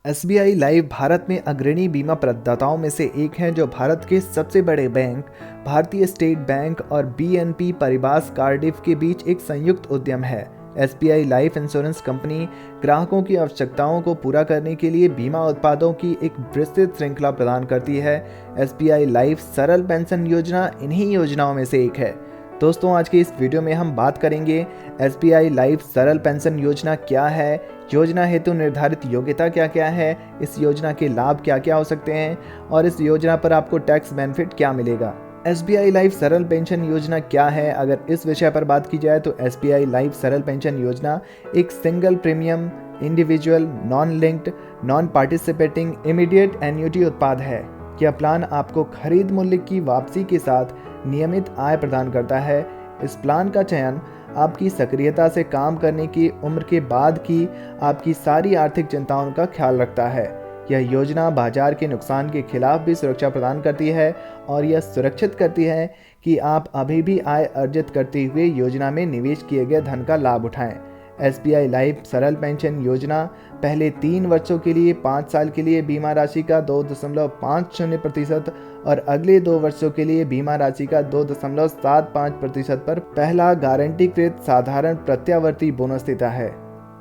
SBI life Bharat में अग्रणी बीमा प्रदाताओं में से एक है, जो भारत के सबसे बड़े बैंक भारतीय स्टेट बैंक और बीएनपी पारिबास कार्डिफ के बीच एक संयुक्त उद्यम है। एसबीआई लाइफ इंश्योरेंस कंपनी ग्राहकों की आवश्यकताओं को पूरा करने के लिए बीमा उत्पादों की एक विस्तृत श्रृंखला प्रदान करती है। एसबीआई लाइफ सरल पेंशन योजना इन्हीं योजनाओं में से एक है। दोस्तों, आज के इस वीडियो में हम बात करेंगे एसबीआई लाइफ सरल पेंशन योजना क्या है, योजना हेतु निर्धारित योग्यता क्या क्या है, इस योजना के लाभ क्या क्या हो सकते हैं और इस योजना पर आपको टैक्स बेनिफिट क्या मिलेगा। एसबीआई लाइफ सरल पेंशन योजना क्या है? अगर इस विषय पर बात की जाए तो एसबीआई लाइफ सरल पेंशन योजना एक single premium individual non linked non participating immediate annuity उत्पाद है। यह प्लान आपको खरीद मूल्य की वापसी के साथ नियमित आय प्रदान करता है। इस प्लान का चयन आपकी सक्रियता से काम करने की उम्र के बाद की आपकी सारी आर्थिक चिंताओं का ख्याल रखता है। यह योजना बाजार के नुकसान के खिलाफ भी सुरक्षा प्रदान करती है और यह सुरक्षित करती है कि आप अभी भी आय अर्जित करते हुए योजना में निवेश किए गए धन का लाभ उठाएं। एसबीआई लाइफ सरल पेंशन योजना पहले 3 वर्षों के लिए 5 साल के लिए बीमा राशि का 2.50% और अगले 2 वर्षों के लिए बीमा राशि का 2.75% पर पहला गारंटीकृत साधारण प्रत्यावर्ती बोनस देता है।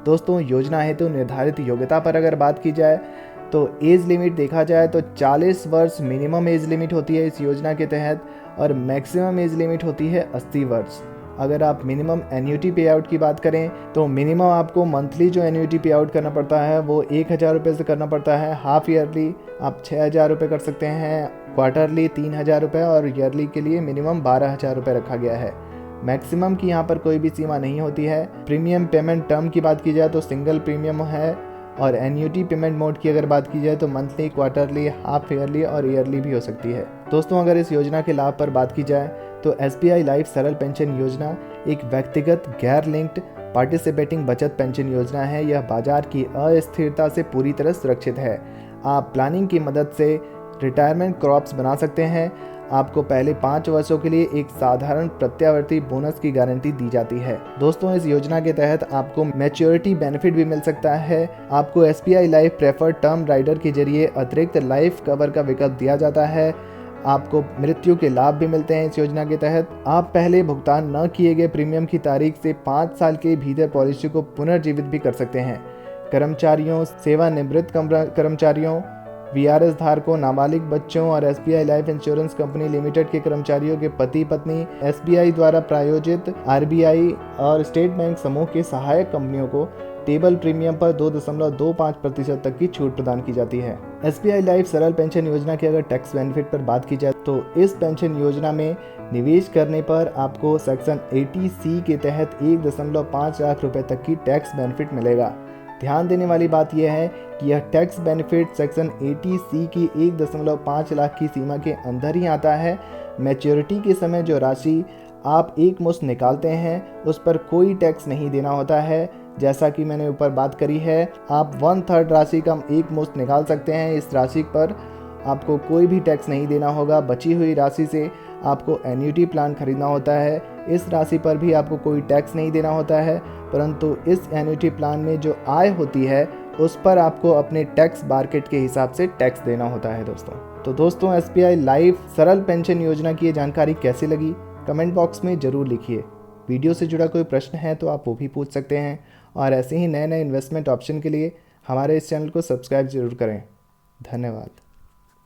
दोस्तों, योजना हेतु निर्धारित योग्यता पर अगर बात की जाए तो एज लिमिट देखा जाए तो 40 वर्ष मिनिमम एज लिमिट होती है इस योजना के तहत और मैक्सिमम एज लिमिट होती है 80 वर्ष। अगर आप मिनिमम एन्युटी पे आउट की बात करें तो मिनिमम आपको मंथली जो एन्युटी पे आउट करना पड़ता है वो 1000 रुपये से करना पड़ता है। हाफ ईयरली आप 6000 रुपये कर सकते हैं, क्वार्टरली 3000 रुपये और ईयरली के लिए मिनिमम 12000 रुपये रखा गया है। मैक्सिमम की यहाँ पर कोई भी सीमा नहीं होती है। प्रीमियम पेमेंट टर्म की बात की जाए तो सिंगल प्रीमियम है और एन्युटी पेमेंट मोड की अगर बात की जाए तो मंथली, क्वार्टरली, हाफ ईयरली और ईयरली भी हो सकती है। दोस्तों, अगर इस योजना के लाभ पर बात की जाए तो एसबीआई लाइफ सरल पेंशन योजना एक व्यक्तिगत गैर लिंक्ड पार्टिसिपेटिंग बचत पेंशन योजना है। यह बाजार की अस्थिरता से पूरी तरह सुरक्षित है। आप प्लानिंग की मदद से रिटायरमेंट क्रॉप्स बना सकते हैं। आपको पहले 5 वर्षों के लिए एक साधारण प्रत्यावर्ती बोनस की गारंटी दी जाती है। दोस्तों, इस योजना के तहत आपको मैच्योरिटी बेनिफिट भी मिल सकता है। आपको SBI life preferred term rider के जरिए अतिरिक्त लाइफ कवर का विकल्प दिया जाता है। आपको मृत्यु के लाभ भी मिलते हैं इस योजना के तहत। आप पहले भुगतान न किए गए प्रीमियम की तारीख से 5 साल के भीतर पॉलिसी को पुनर्जीवित भी कर सकते हैं। कर्मचारियों, सेवानिवृत्त कर्मचारियों, वीआरएस धारकों, नाबालिग बच्चों और SBI life insurance company limited के कर्मचारियों के पति पत्नी, एसबीआई द्वारा प्रायोजित आरबीआई और स्टेट बैंक समूह के सहायक कंपनियों को टेबल प्रीमियम पर 2.25% तक की छूट प्रदान की जाती है। एसबीआई लाइफ सरल पेंशन योजना के अगर टैक्स बेनिफिट पर बात की जाए तो इस पेंशन योजना में निवेश करने पर आपको सेक्शन 80C के तहत 1.5 लाख रुपए तक की टैक्स बेनिफिट मिलेगा। ध्यान देने वाली बात यह है कि यह टैक्स बेनिफिट सेक्शन 80C की 1.5 लाख की सीमा के अंदर ही आता है। मैच्योरिटी के समय जो राशि आप एक मुश्त निकालते हैं उस पर कोई टैक्स नहीं देना होता है। जैसा कि मैंने ऊपर बात करी है, आप 1/3 राशि का एक मुश्त निकाल सकते हैं। इस राशि पर आपको कोई भी टैक्स नहीं देना होगा। बची हुई राशि से आपको एन्युटी प्लान खरीदना होता है। इस राशि पर भी आपको कोई टैक्स नहीं देना होता है, परंतु इस एन्युटी प्लान में जो आय होती है उस पर आपको अपने टैक्स बार्केट के हिसाब से टैक्स देना होता है। दोस्तों, एसबीआई लाइफ सरल पेंशन योजना की ये जानकारी कैसी लगी कमेंट बॉक्स में ज़रूर लिखिए। वीडियो से जुड़ा कोई प्रश्न है तो आप वो भी पूछ सकते हैं और ऐसे ही नए इन्वेस्टमेंट ऑप्शन के लिए हमारे इस चैनल को सब्सक्राइब जरूर करें। धन्यवाद।